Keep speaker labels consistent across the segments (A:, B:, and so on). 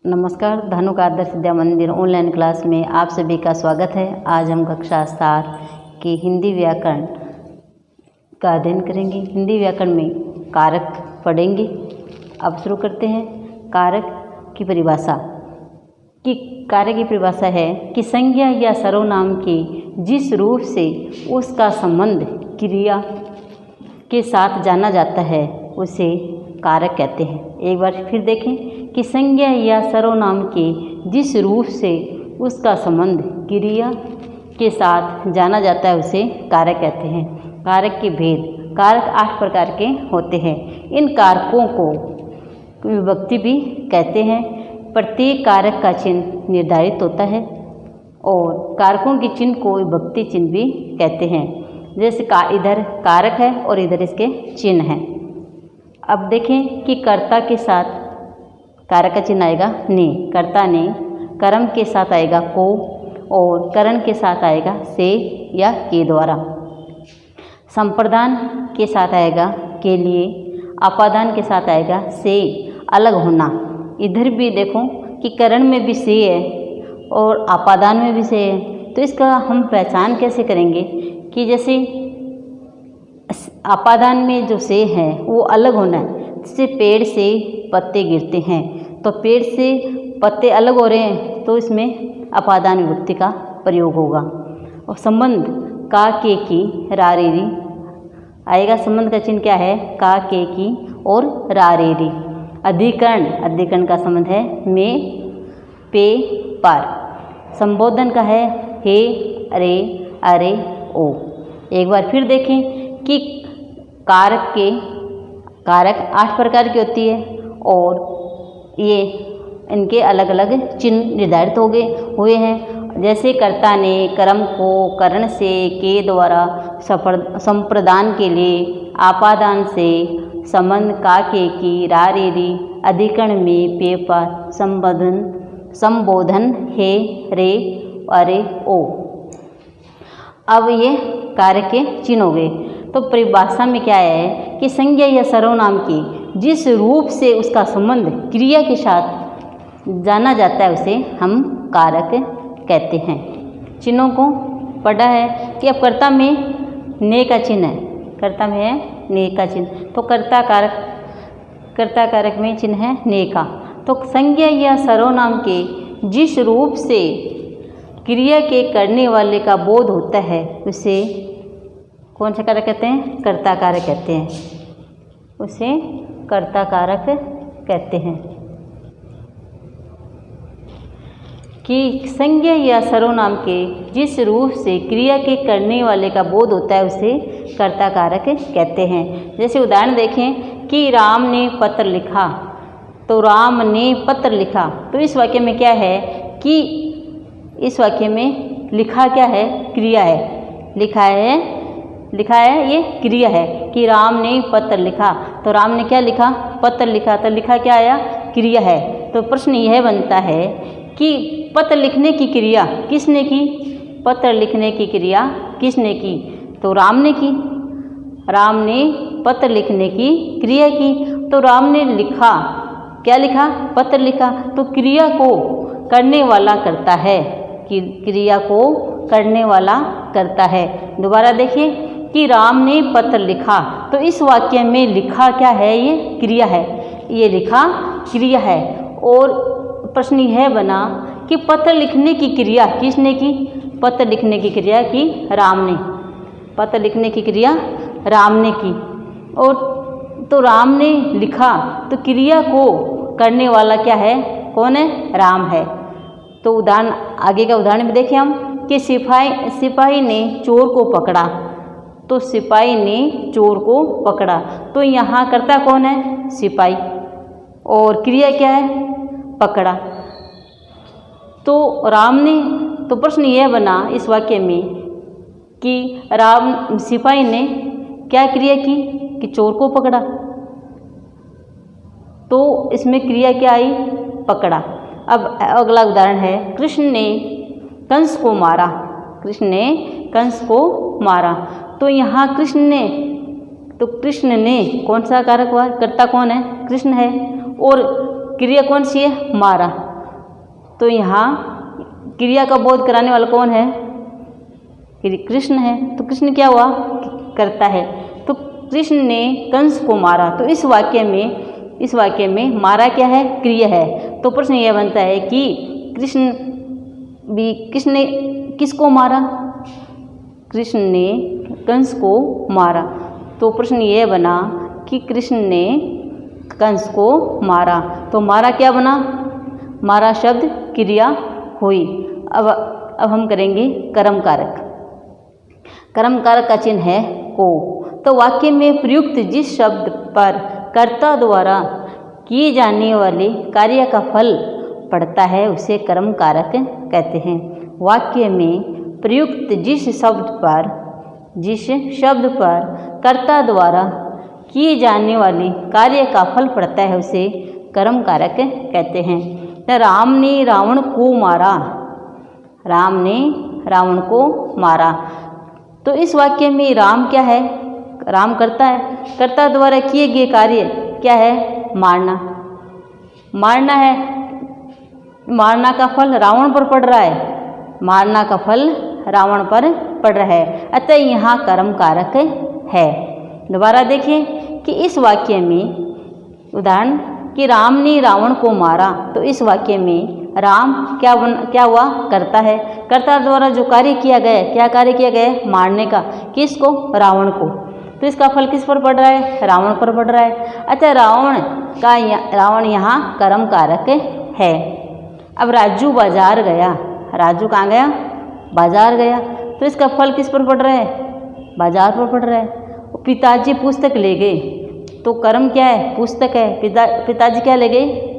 A: नमस्कार। धनु का आदर्श विद्या मंदिर ऑनलाइन क्लास में आप सभी का स्वागत है। आज हम कक्षा 7 की हिंदी व्याकरण का अध्ययन करेंगे। हिंदी व्याकरण में कारक पढ़ेंगे। अब शुरू करते हैं। कारक की परिभाषा कारक की परिभाषा है कि संज्ञा या सर्वनाम के जिस रूप से उसका संबंध क्रिया के साथ जाना जाता है उसे कारक कहते हैं। एक बार फिर देखें कि संज्ञा या सर्वनाम के जिस रूप से उसका संबंध क्रिया के साथ जाना जाता है उसे कारक कहते हैं। कारक के भेद। कारक 8 प्रकार के होते हैं। इन कारकों को विभक्ति भी कहते हैं। प्रत्येक कारक का चिन्ह निर्धारित होता है और कारकों के चिन्ह को विभक्ति चिन्ह भी कहते हैं। जैसे इधर कारक है और इधर इसके चिन्ह हैं। अब देखें कि कर्ता के साथ कारक का चिन्ह आएगा ने, कर्ता ने। कर्म के साथ आएगा को और करण के साथ आएगा से या के द्वारा। संप्रदान के साथ आएगा के लिए। अपादान के साथ आएगा से, अलग होना। इधर भी देखो कि करण में भी से है और अपादान में भी से है, तो इसका हम पहचान कैसे करेंगे कि जैसे अपादान में जो से है वो अलग होना है। जैसे पेड़ से पत्ते गिरते हैं तो पेड़ से पत्ते अलग हो रहे हैं तो इसमें अपादान विभक्ति का प्रयोग होगा। और संबंध का के की रा रे री आएगा। संबंध का चिन्ह क्या है? का के की और रा रे री। अधिकरण का संबंध है में पे पर। संबोधन का है हे अरे अरे ओ। एक बार फिर देखें कि कारक 8 प्रकार की होती है और ये इनके अलग अलग चिन्ह निर्धारित हुए हैं। जैसे कर्ता ने कर्म को करण से के द्वारा संप्रदान के लिए, आपादान से संबंध का के की रा रे री, अधिकरण में पे पर, संबोधन हे रे अरे ओ। अब ये कारक के चिन्ह हो गए। तो परिभाषा में क्या है कि संज्ञा या सर्वनाम की जिस रूप से उसका संबंध क्रिया के साथ जाना जाता है उसे हम कारक कहते हैं। चिन्हों को पढ़ा है कि अब कर्ता में ने का चिन्ह है। कर्ता में है ने का चिन्ह, तो कर्ता कारक में चिन्ह है ने का। तो संज्ञा या सर्वनाम के जिस रूप से क्रिया के करने वाले का बोध होता है उसे कौन सा कारक कहते हैं? कर्ता कारक कहते हैं। उसे कर्ता कारक कहते हैं। कि संज्ञा या सर्वनाम के जिस रूप से क्रिया के करने वाले का बोध होता है उसे कर्ता कारक कहते हैं। जैसे उदाहरण देखें कि राम ने पत्र लिखा, तो राम ने पत्र लिखा। तो इस वाक्य में क्या है कि इस वाक्य में लिखा क्या है? क्रिया है। लिखा है ये क्रिया है कि राम ने पत्र लिखा। तो राम ने क्या लिखा? पत्र लिखा। तो लिखा क्या आया? क्रिया है। तो प्रश्न यह बनता है कि पत्र लिखने की क्रिया किसने की? पत्र लिखने की क्रिया किसने की? तो राम ने की। राम ने पत्र लिखने की क्रिया की। तो राम ने लिखा, क्या लिखा? पत्र लिखा। तो क्रिया को करने वाला करता है, कि क्रिया को करने वाला करता है। दोबारा देखिए कि राम ने पत्र लिखा। तो इस वाक्य में लिखा क्या है? ये क्रिया है। ये लिखा क्रिया है। और प्रश्न यह बना कि पत्र लिखने की क्रिया किसने की? पत्र लिखने की क्रिया की राम ने। पत्र लिखने की क्रिया राम ने की। और तो राम ने लिखा, तो क्रिया को करने वाला क्या है? कौन है? राम है। तो उदाहरण आगे का उदाहरण भी देखें हम कि सिपाही ने चोर को पकड़ा। तो सिपाही ने चोर को पकड़ा। तो यहाँ कर्ता कौन है? सिपाही। और क्रिया क्या है? पकड़ा। तो राम ने, तो प्रश्न यह बना इस वाक्य में कि सिपाही ने क्या क्रिया की? कि चोर को पकड़ा। तो इसमें क्रिया क्या आई? पकड़ा। अब अगला उदाहरण है, कृष्ण ने कंस को मारा। कृष्ण ने कंस को मारा। तो यहाँ कृष्ण ने कौन सा कारक हुआ? कर्ता कौन है? कृष्ण है। और क्रिया कौन सी है? मारा। तो यहाँ क्रिया का बोध कराने वाला कौन है? कृष्ण है। तो कृष्ण क्या हुआ? करता है। तो कृष्ण ने कंस को मारा। तो इस वाक्य में मारा क्या है? क्रिया है। तो प्रश्न यह बनता है कि कृष्ण ने किसको मारा? कृष्ण ने कंस को मारा। तो प्रश्न यह बना कि कृष्ण ने कंस को मारा। तो मारा क्या बना? मारा शब्द क्रिया हुई। अब हम करेंगे कर्म कारक। कर्म कारक का चिन्ह है को। तो वाक्य में प्रयुक्त जिस शब्द पर कर्ता द्वारा किए जाने वाले कार्य का फल पड़ता है उसे कर्म कारक कहते हैं। वाक्य में प्रयुक्त जिस शब्द पर कर्ता द्वारा किए जाने वाले कार्य का फल पड़ता है उसे कर्म कारक कहते हैं। तो राम ने रावण को मारा। राम ने रावण को मारा। तो इस वाक्य में राम क्या है? राम करता है। कर्ता द्वारा किए गए कार्य क्या है? मारना। मारना है। मारना का फल रावण पर पड़ रहा है। मारना का फल रावण पर पड़ रहा है। अतः यहाँ कर्म कारक है। दोबारा देखें कि इस वाक्य में उदाहरण कि राम ने रावण को मारा। तो इस वाक्य में राम क्या हुआ? करता है। कर्ता द्वारा जो कार्य किया गया, क्या कार्य किया गया? मारने का। किसको? रावण को। तो इसका फल किस पर पड़ रहा है? रावण पर पड़ रहा है। अच्छा, रावण यहाँ कर्म कारक है। अब राजू बाजार गया। राजू कहाँ गया? बाजार गया। तो इसका फल किस पर पड़ रहा है? बाजार पर पड़ रहा है। पिताजी पुस्तक ले गए। तो कर्म क्या है? पुस्तक है। पिताजी क्या ले गए?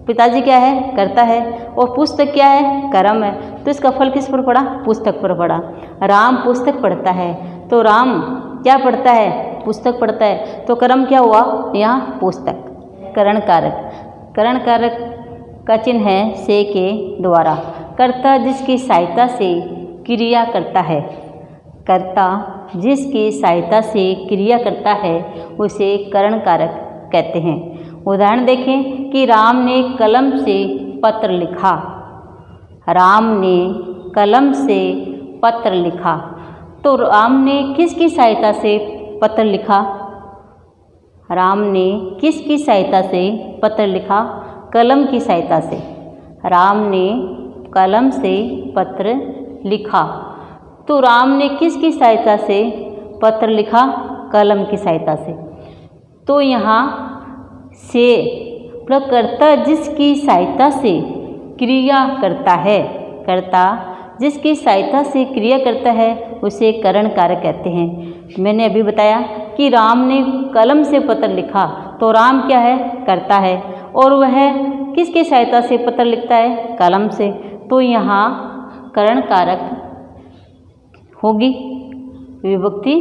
A: पिताजी क्या है? करता है। और पुस्तक क्या है? कर्म है। तो इसका फल किस पर पड़ा? पुस्तक पर पड़ा। राम पुस्तक पढ़ता है। तो राम क्या पढ़ता है? पुस्तक पढ़ता है। तो कर्म क्या हुआ? यहाँ पुस्तक। करण कारक का चिन्ह है से के द्वारा। कर्ता जिसकी सहायता से क्रिया करता है। कर्ता जिसकी सहायता से क्रिया करता है उसे करण कारक कहते हैं। उदाहरण देखें कि राम ने कलम से पत्र लिखा। राम ने कलम से पत्र लिखा। तो राम ने किसकी सहायता से पत्र लिखा? राम ने किसकी सहायता से पत्र लिखा? कलम की सहायता से। राम ने कलम से पत्र लिखा। तो राम ने किसकी सहायता से पत्र लिखा? कलम की सहायता से। तो यहाँ से कर्ता जिसकी सहायता से क्रिया करता है। कर्ता जिसकी सहायता से क्रिया करता है उसे करण कारक कहते हैं। मैंने अभी बताया कि राम ने कलम से पत्र लिखा। तो राम क्या है? करता है। और वह किसकी सहायता से पत्र लिखता है? कलम से। तो यहाँ करण कारक होगी विभक्ति,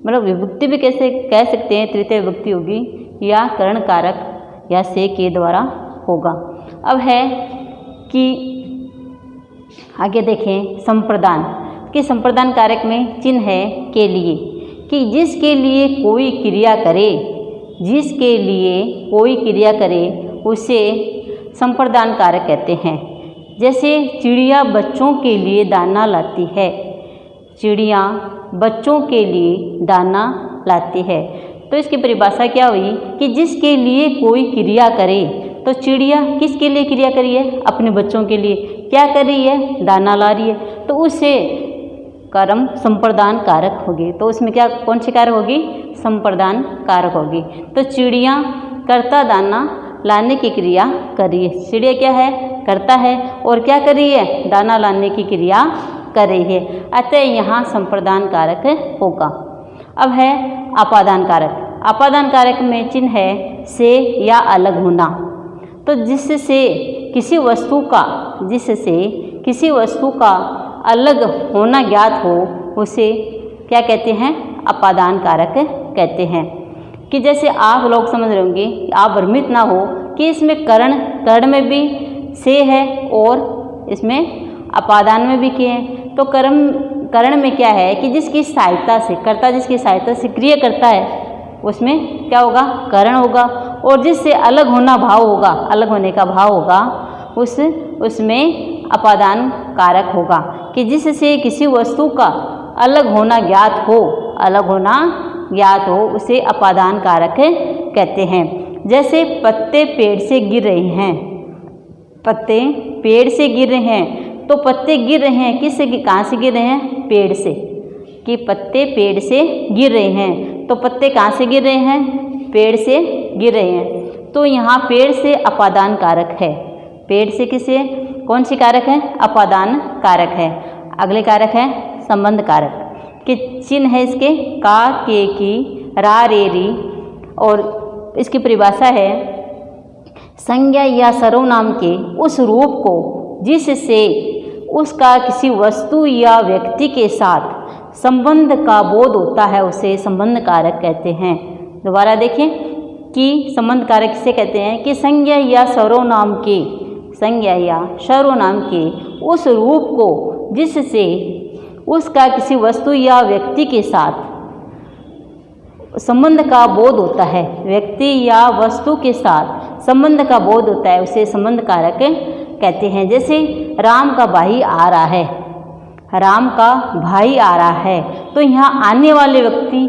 A: मतलब विभक्ति भी कैसे कह सकते हैं, तृतीय विभक्ति होगी या करण कारक या से के द्वारा होगा। अब है कि आगे देखें संप्रदान कि संप्रदान कारक में चिन्ह है के लिए कि जिसके लिए कोई क्रिया करे, जिसके लिए कोई क्रिया करे उसे संप्रदान कारक कहते हैं। जैसे चिड़िया बच्चों के लिए दाना लाती है। चिड़िया बच्चों के लिए दाना लाती है। तो इसकी परिभाषा क्या हुई कि जिसके लिए कोई क्रिया करे। तो चिड़िया किसके लिए क्रिया करी है? अपने बच्चों के लिए। क्या कर रही है? दाना ला रही है। तो उससे कर्म संप्रदान कारक होगी। तो उसमें क्या कौन सी कारक होगी? संप्रदान कारक होगी। तो चिड़िया करता दाना लाने की क्रिया कर रही है। चिड़िया क्या है? करता है। और क्या कर रही है? दाना लाने की क्रिया कर रही है। अतः यहाँ संप्रदान कारक होगा। अब है अपादान कारक। अपादान कारक में चिन्ह है से या अलग होना। तो जिससे किसी वस्तु का अलग होना ज्ञात हो उसे क्या कहते हैं? अपादान कारक कहते हैं। कि जैसे आप लोग समझ रहे होंगे, आप भ्रमित ना हो कि इसमें कर्ण में भी से है और इसमें अपादान में भी के हैं। तो कर्ण में क्या है कि जिसकी सहायता से कर्ता जिसकी सहायता से क्रिया करता है उसमें क्या होगा? कर्ण होगा। और जिससे अलग होना भाव होगा, अलग होने का भाव होगा उसमें अपादान कारक होगा कि जिससे किसी वस्तु का अलग होना ज्ञात हो, उसे अपादान कारक कहते हैं। जैसे पत्ते पेड़ से गिर रहे हैं, पत्ते पेड़ से गिर रहे हैं, तो पत्ते गिर रहे हैं किससे, कहाँ से गिर रहे हैं, पेड़ से, कि पत्ते पेड़ से गिर रहे हैं, तो पत्ते कहाँ से गिर रहे हैं, पेड़ से गिर रहे हैं। तो यहाँ पेड़ से अपादान कारक है, पेड़ से किसे, कौन सी कारक है, अपादान कारक है। अगले कारक है संबंध कारक, कि चिन्ह है इसके का, के, की, रा, रे, री, और इसकी परिभाषा है संज्ञा या सर्वनाम के उस रूप को जिससे उसका किसी वस्तु या व्यक्ति के साथ संबंध का बोध होता है, उसे संबंध कारक कहते हैं। दोबारा देखें कि संबंध कारक किसे कहते हैं, कि संज्ञा या सर्वनाम के उस रूप को जिससे उसका किसी वस्तु या व्यक्ति के साथ संबंध का बोध होता है, व्यक्ति या वस्तु के साथ संबंध का बोध होता है, उसे संबंध कारक कहते हैं। जैसे राम का भाई आ रहा है, राम का भाई आ रहा है, तो यहाँ आने वाले व्यक्ति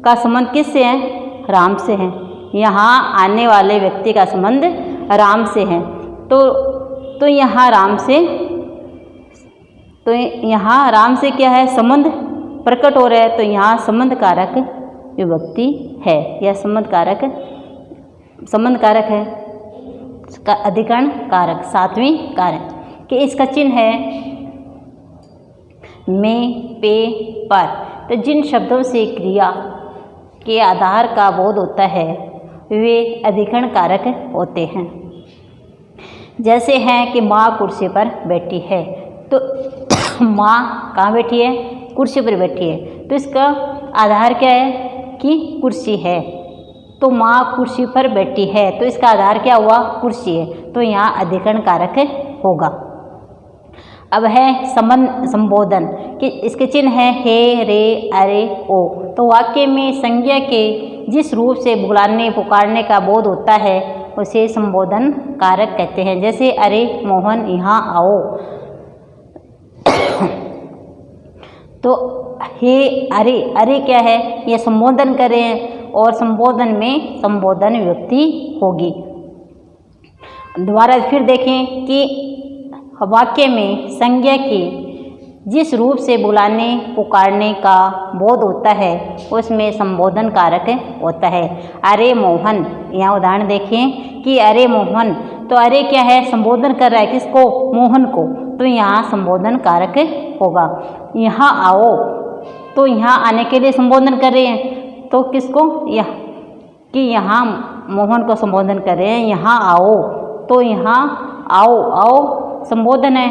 A: का संबंध किससे है, राम से है। यहाँ आने वाले व्यक्ति का संबंध राम से है, तो यहाँ राम से क्या है, संबंध प्रकट हो रहा है, तो यहाँ संबंध कारक विभक्ति है, यह संबंध कारक है का अधिकरण कारक, सातवीं कारक, कि इसका चिन्ह है में, पे, पर। तो जिन शब्दों से क्रिया के आधार का बोध होता है वे अधिकरण कारक होते हैं। जैसे हैं कि माँ कुर्सी पर बैठी है, तो माँ कहाँ बैठी है, कुर्सी पर बैठी है, तो इसका आधार क्या है कि कुर्सी है, तो माँ कुर्सी पर बैठी है, तो इसका आधार क्या हुआ, कुर्सी है, तो यहाँ अधिकरण कारक होगा। अब है संबोधन, कि इसके चिन्ह है हे, रे, अरे, ओ। तो वाक्य में संज्ञा के जिस रूप से बुलाने पुकारने का बोध होता है उसे संबोधन कारक कहते हैं। जैसे अरे मोहन यहाँ आओ, तो हे, अरे, अरे क्या है, ये संबोधन कर रहे हैं, और संबोधन में संबोधन विभक्ति होगी। दोबारा फिर देखें कि वाक्य में संज्ञा के जिस रूप से बुलाने पुकारने का बोध होता है उसमें संबोधन कारक होता है। अरे मोहन, यहाँ उदाहरण देखें कि अरे मोहन, तो अरे क्या है, संबोधन कर रहा है किसको, मोहन को, तो यहाँ संबोधन कारक होगा। यहाँ आओ, तो यहाँ आने के लिए संबोधन कर रहे हैं, तो किसको, कि यहाँ मोहन को संबोधन कर रहे हैं, यहाँ आओ, तो यहाँ आओ संबोधन है,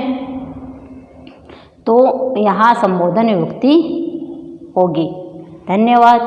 A: तो यहाँ संबोधन विभक्ति होगी। धन्यवाद।